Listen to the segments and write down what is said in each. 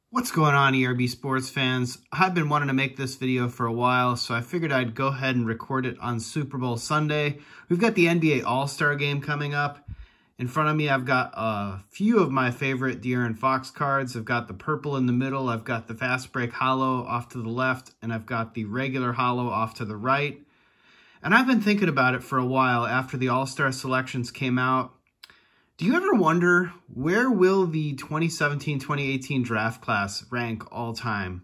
What's going on, ERB Sports fans? I've been wanting to make this video for a while, so I figured I'd go ahead and record it on Super Bowl Sunday. We've got the NBA All-Star Game coming up. In front of me, I've got a few of my favorite De'Aaron Fox cards. I've got the purple in the middle, I've got the Fast Break Hollow off to the left, and I've got the regular Hollow off to the right. And I've been thinking about it for a while after the All-Star selections came out. Do you ever wonder, where will the 2017-2018 draft class rank all time?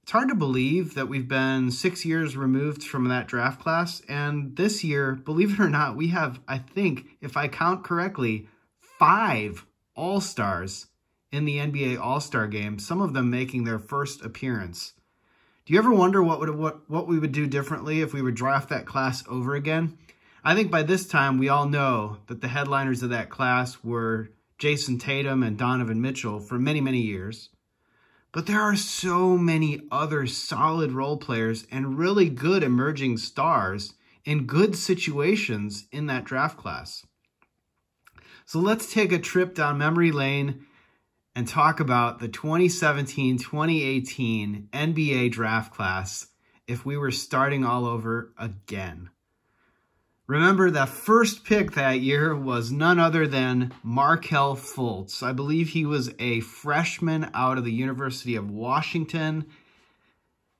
It's hard to believe that we've been 6 years removed from that draft class, and this year, believe it or not, we have, I think, if I count correctly, 5 All-Stars in the NBA All-Star Game, some of them making their first appearance. Do you ever wonder what we would do differently if we would draft that class over again? I think by this time, we all know that the headliners of that class were Jason Tatum and Donovan Mitchell for many, many years. But there are so many other solid role players and really good emerging stars in good situations in that draft class. So let's take a trip down memory lane and talk about the 2017-2018 NBA draft class if we were starting all over again. Remember, the first pick that year was none other than Markelle Fultz. I believe he was a freshman out of the University of Washington.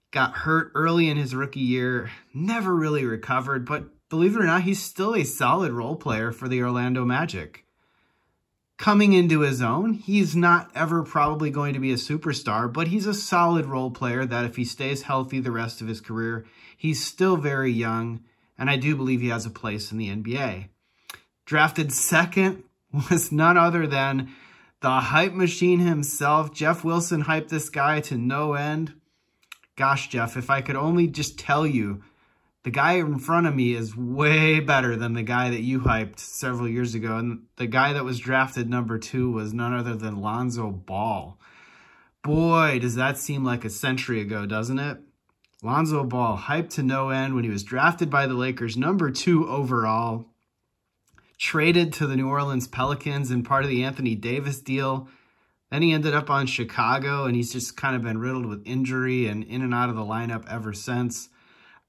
Got hurt early in his rookie year, never really recovered, but believe it or not, he's still a solid role player for the Orlando Magic. Coming into his own, he's not ever probably going to be a superstar, but he's a solid role player that if he stays healthy the rest of his career, he's still very young. And I do believe he has a place in the NBA. Drafted second was none other than the hype machine himself. Jeff Wilson hyped this guy to no end. Gosh, Jeff, if I could only just tell you, the guy in front of me is way better than the guy that you hyped several years ago. And the guy that was drafted number 2 was none other than Lonzo Ball. Boy, does that seem like a century ago, doesn't it? Lonzo Ball, hyped to no end when he was drafted by the Lakers, number 2 overall, traded to the New Orleans Pelicans and part of the Anthony Davis deal. Then he ended up on Chicago, and he's just kind of been riddled with injury and in and out of the lineup ever since.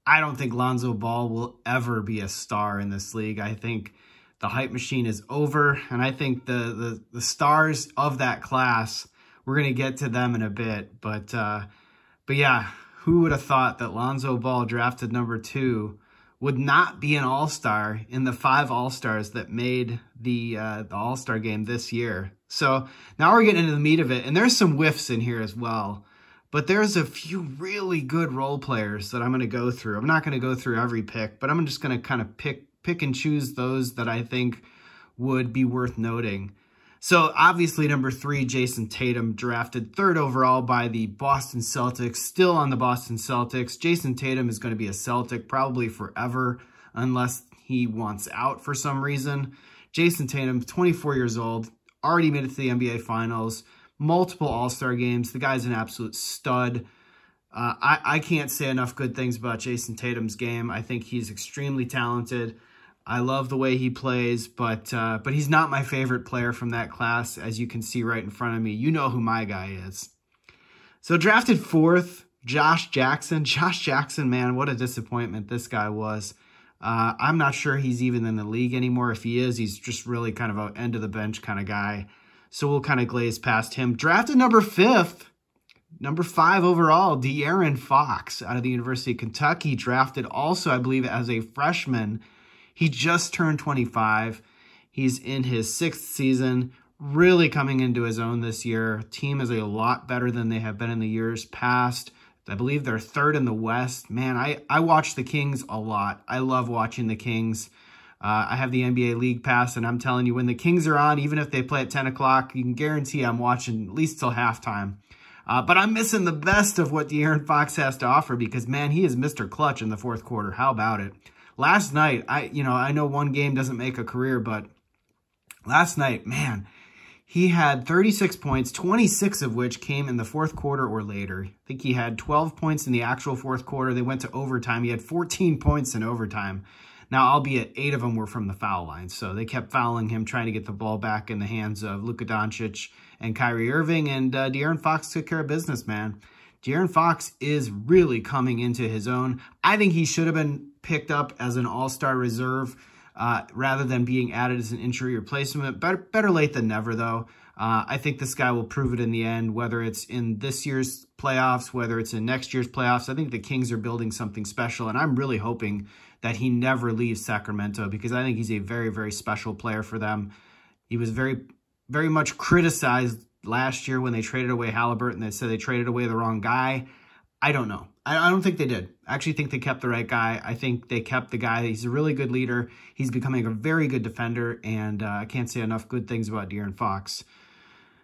I don't think Lonzo Ball will ever be a star in this league. I think the hype machine is over, and I think the stars of that class, we're going to get to them in a bit. But yeah. Who would have thought that Lonzo Ball, drafted number 2, would not be an all-star in the 5 all-stars that made the all-star game this year? So now we're getting into the meat of it, and there's some whiffs in here as well. But there's a few really good role players that I'm going to go through. I'm not going to go through every pick, but I'm just going to kind of pick and choose those that I think would be worth noting. So obviously number 3, Jason Tatum, drafted 3rd overall by the Boston Celtics, still on the Boston Celtics. Jason Tatum is going to be a Celtic probably forever unless he wants out for some reason. Jason Tatum, 24 years old, already made it to the NBA Finals, multiple All-Star games. The guy's an absolute stud. I can't say enough good things about Jason Tatum's game. I think he's extremely talented. I love the way he plays, but he's not my favorite player from that class, as you can see right in front of me. You know who my guy is. So drafted 4th, Josh Jackson. Josh Jackson, man, what a disappointment this guy was. I'm not sure he's even in the league anymore. If he is, he's just really kind of an end-of-the-bench kind of guy. So we'll kind of glaze past him. Drafted number 5th, number 5 overall, De'Aaron Fox out of the University of Kentucky. Drafted also, I believe, as a freshman. He just turned 25. He's in his 6th season, really coming into his own this year. Team is a lot better than they have been in the years past. I believe they're 3rd in the West. Man, I watch the Kings a lot. I love watching the Kings. I have the NBA League Pass, and I'm telling you, when the Kings are on, even if they play at 10 o'clock, you can guarantee I'm watching at least till halftime. But I'm missing the best of what De'Aaron Fox has to offer because, man, he is Mr. Clutch in the 4th quarter. How about it? Last night, I know one game doesn't make a career, but last night, man, he had 36 points, 26 of which came in the 4th quarter or later. I think he had 12 points in the actual 4th quarter. They went to overtime. He had 14 points in overtime. Now, albeit 8 of them were from the foul line, so they kept fouling him, trying to get the ball back in the hands of Luka Doncic and Kyrie Irving, and De'Aaron Fox took care of business, man. De'Aaron Fox is really coming into his own. I think he should have been picked up as an all-star reserve rather than being added as an injury replacement. Better late than never, though. I think this guy will prove it in the end, whether it's in this year's playoffs, whether it's in next year's playoffs. I think the Kings are building something special, and I'm really hoping that he never leaves Sacramento because I think he's a very, very special player for them. He was very, very much criticized last year when they traded away Halliburton. They said they traded away the wrong guy. I don't know. I don't think they did. I actually think they kept the right guy. I think they kept the guy. He's a really good leader. He's becoming a very good defender, and I can't say enough good things about De'Aaron Fox.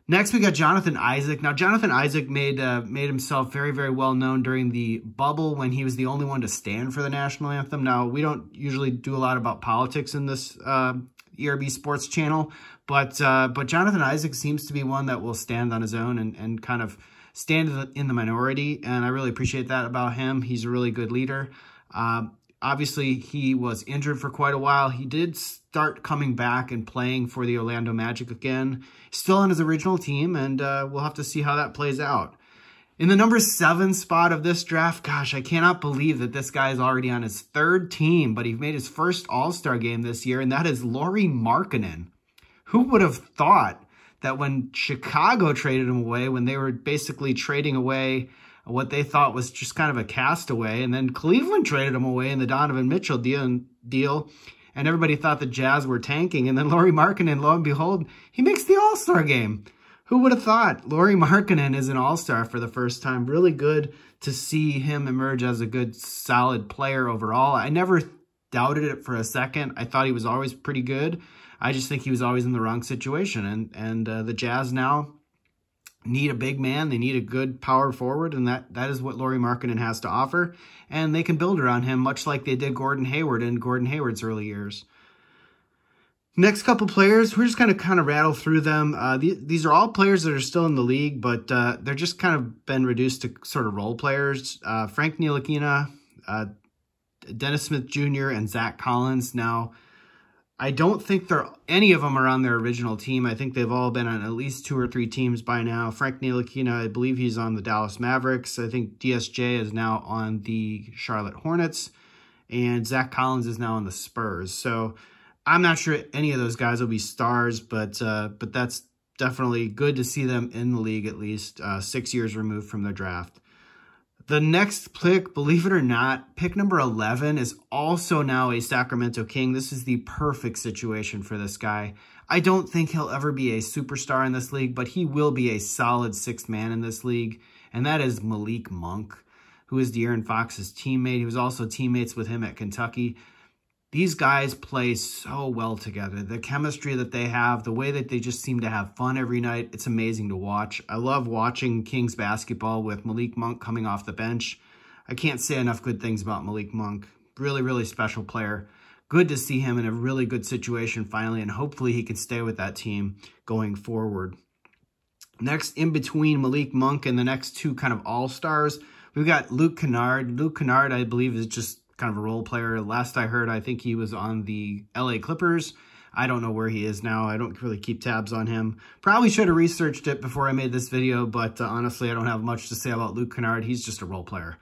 Next, we got Jonathan Isaac. Now, Jonathan Isaac made himself very, very well known during the bubble when he was the only one to stand for the national anthem. Now, we don't usually do a lot about politics in this ERB Sports channel, but Jonathan Isaac seems to be one that will stand on his own and kind of stand in the minority, and I really appreciate that about him. He's a really good leader. Obviously, he was injured for quite a while. He did start coming back and playing for the Orlando Magic again. Still on his original team, and we'll have to see how that plays out. In the number 7 spot of this draft, gosh, I cannot believe that this guy is already on his 3rd team, but he made his first All-Star game this year, and that is Lauri Markkanen. Who would have thought that when Chicago traded him away, when they were basically trading away what they thought was just kind of a castaway, and then Cleveland traded him away in the Donovan Mitchell deal, and everybody thought the Jazz were tanking, and then Lauri Markkanen, lo and behold, he makes the All-Star game. Who would have thought? Lauri Markkanen is an All-Star for the first time. Really good to see him emerge as a good, solid player overall. I never doubted it for a second. I thought he was always pretty good. I just think he was always in the wrong situation. And the Jazz now need a big man. They need a good power forward, and that is what Lauri Markkanen has to offer. And they can build around him, much like they did Gordon Hayward in Gordon Hayward's early years. Next couple players, we're just going to kind of rattle through them. These are all players that are still in the league, but they're just kind of been reduced to sort of role players. Frank Ntilikina, Dennis Smith Jr., and Zach Collins. Now, I don't think any of them are on their original team. I think they've all been on at least 2 or 3 teams by now. Frank Ntilikina, I believe he's on the Dallas Mavericks. I think DSJ is now on the Charlotte Hornets, and Zach Collins is now on the Spurs. So I'm not sure any of those guys will be stars, but that's definitely good to see them in the league at least 6 years removed from their draft. The next pick, believe it or not, pick number 11 is also now a Sacramento King. This is the perfect situation for this guy. I don't think he'll ever be a superstar in this league, but he will be a solid 6th man in this league, and that is Malik Monk, who is De'Aaron Fox's teammate. He was also teammates with him at Kentucky. These guys play so well together. The chemistry that they have, the way that they just seem to have fun every night, it's amazing to watch. I love watching Kings basketball with Malik Monk coming off the bench. I can't say enough good things about Malik Monk. Really, really special player. Good to see him in a really good situation finally, and hopefully he can stay with that team going forward. Next, in between Malik Monk and the next 2 kind of all-stars, we've got Luke Kennard. Luke Kennard, I believe, is just kind of a role player. Last I heard, I think he was on the LA Clippers. I don't know where he is now. I don't really keep tabs on him. Probably should have researched it before I made this video, but honestly, I don't have much to say about Luke Kennard. He's just a role player.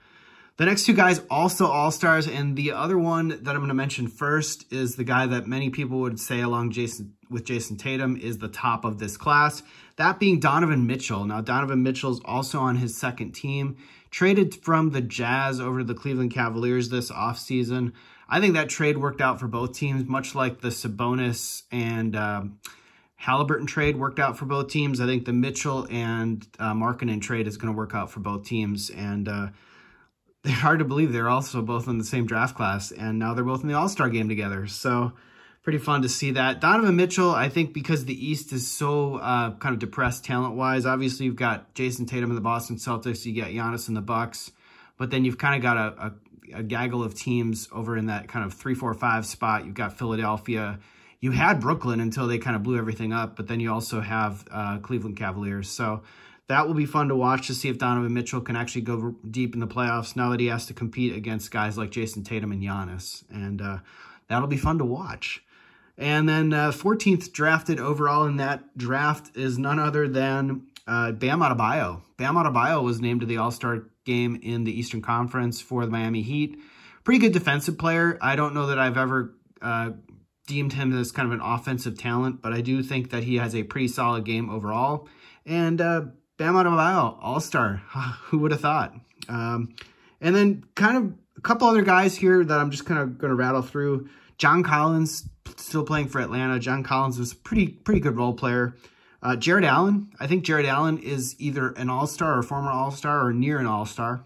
The next 2 guys, also all-stars, and the other one that I'm going to mention first is the guy that many people would say along with Jason Tatum is the top of this class, that being Donovan Mitchell. Now, Donovan Mitchell's also on his 2nd team, traded from the Jazz over to the Cleveland Cavaliers this offseason. I think that trade worked out for both teams, much like the Sabonis and Halliburton trade worked out for both teams. I think the Mitchell and Markkanen trade is going to work out for both teams, and they're hard to believe they're also both in the same draft class, and now they're both in the All-Star game together. So pretty fun to see that. Donovan Mitchell, I think because the East is so kind of depressed talent-wise, obviously you've got Jason Tatum in the Boston Celtics, you got Giannis in the Bucks, but then you've kind of got a gaggle of teams over in that kind of 3, 4, 5 spot. You've got Philadelphia. You had Brooklyn until they kind of blew everything up, but then you also have Cleveland Cavaliers. So that will be fun to watch to see if Donovan Mitchell can actually go deep in the playoffs now that he has to compete against guys like Jason Tatum and Giannis. And that'll be fun to watch. And then 14th drafted overall in that draft is none other than Bam Adebayo. Bam Adebayo was named to the All-Star game in the Eastern Conference for the Miami Heat. Pretty good defensive player. I don't know that I've ever deemed him as kind of an offensive talent, but I do think that he has a pretty solid game overall. And Bam Adebayo, All-Star. Who would have thought? And then kind of a couple other guys here that I'm just kind of going to rattle through. John Collins, still playing for Atlanta. John Collins was a pretty good role player. Jared Allen. I think Jared Allen is either an All-Star or former All-Star or near an All-Star.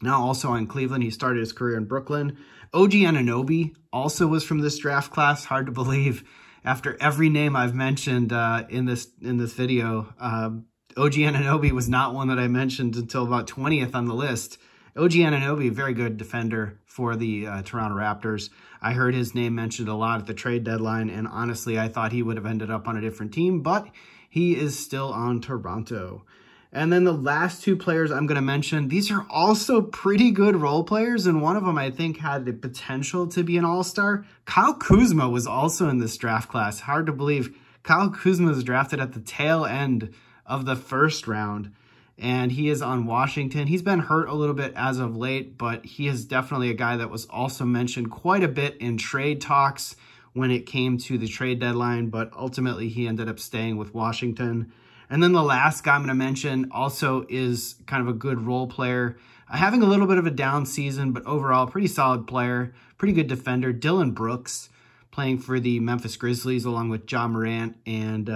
Now also in Cleveland. He started his career in Brooklyn. OG Anunoby also was from this draft class. Hard to believe after every name I've mentioned in this video. OG Anunoby was not one that I mentioned until about 20th on the list. OG Anunoby, very good defender for the Toronto Raptors. I heard his name mentioned a lot at the trade deadline, and honestly, I thought he would have ended up on a different team, but he is still on Toronto. And then the last two players I'm going to mention, these are also pretty good role players, and one of them I think had the potential to be an all-star. Kyle Kuzma was also in this draft class. Hard to believe. Kyle Kuzma was drafted at the tail end of the first round, and he is on Washington. He's been hurt a little bit as of late, but he is definitely a guy that was also mentioned quite a bit in trade talks when it came to the trade deadline, but ultimately he ended up staying with Washington. And then the last guy I'm going to mention also is kind of a good role player. Having a little bit of a down season, but overall pretty solid player, pretty good defender. Dillon Brooks, playing for the Memphis Grizzlies along with Ja Morant and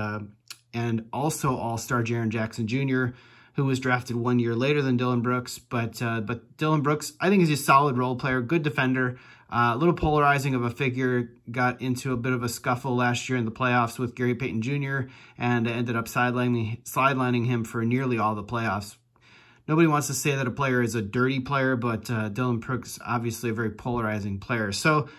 also All-Star Jaren Jackson Jr., who was drafted 1 year later than Dillon Brooks. But Dillon Brooks, I think, is a solid role player, good defender, a little polarizing of a figure, got into a bit of a scuffle last year in the playoffs with Gary Payton Jr. and ended up sidelining him for nearly all the playoffs. Nobody wants to say that a player is a dirty player, but Dillon Brooks is obviously a very polarizing player. So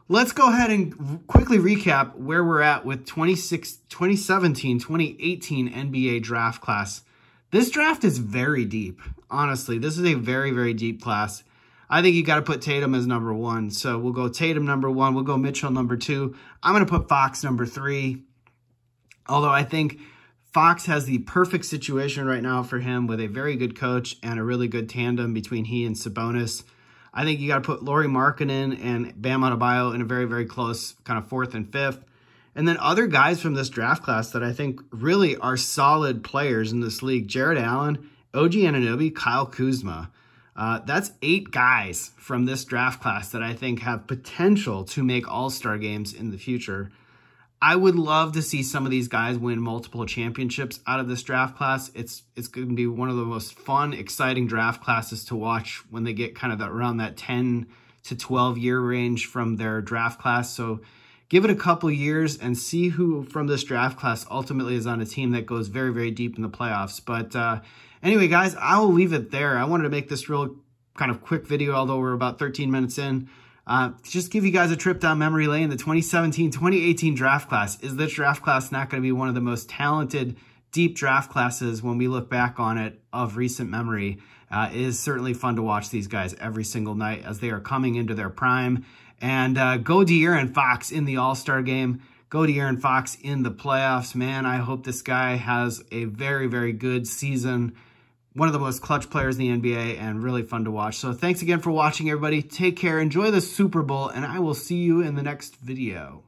let's go ahead and quickly recap where we're at with 2017-2018 NBA draft class. This draft is very deep. Honestly, this is a very, very deep class. I think you got to put Tatum as number 1. So we'll go Tatum number 1. We'll go Mitchell number 2. I'm going to put Fox number 3. Although I think Fox has the perfect situation right now for him with a very good coach and a really good tandem between he and Sabonis. I think you got to put Lauri Markkanen and Bam Adebayo in a very, very close kind of 4th and 5th. And then other guys from this draft class that I think really are solid players in this league. Jared Allen, OG Anunoby, Kyle Kuzma. That's 8 guys from this draft class that I think have potential to make all-star games in the future. I would love to see some of these guys win multiple championships out of this draft class. It's going to be one of the most fun, exciting draft classes to watch when they get kind of around that 10 to 12 year range from their draft class. So give it a couple years and see who from this draft class ultimately is on a team that goes very, very deep in the playoffs. But anyway, guys, I will leave it there. I wanted to make this real kind of quick video, although we're about 13 minutes in. Just give you guys a trip down memory lane. The 2017-2018 draft class. Is this draft class not going to be one of the most talented, deep draft classes when we look back on it of recent memory? It is certainly fun to watch these guys every single night as they are coming into their prime. And go De'Aaron Fox in the All-Star game. Go De'Aaron Fox in the playoffs. Man, I hope this guy has a very, very good season. One of the most clutch players in the NBA and really fun to watch. So thanks again for watching, everybody. Take care. Enjoy the Super Bowl, and I will see you in the next video.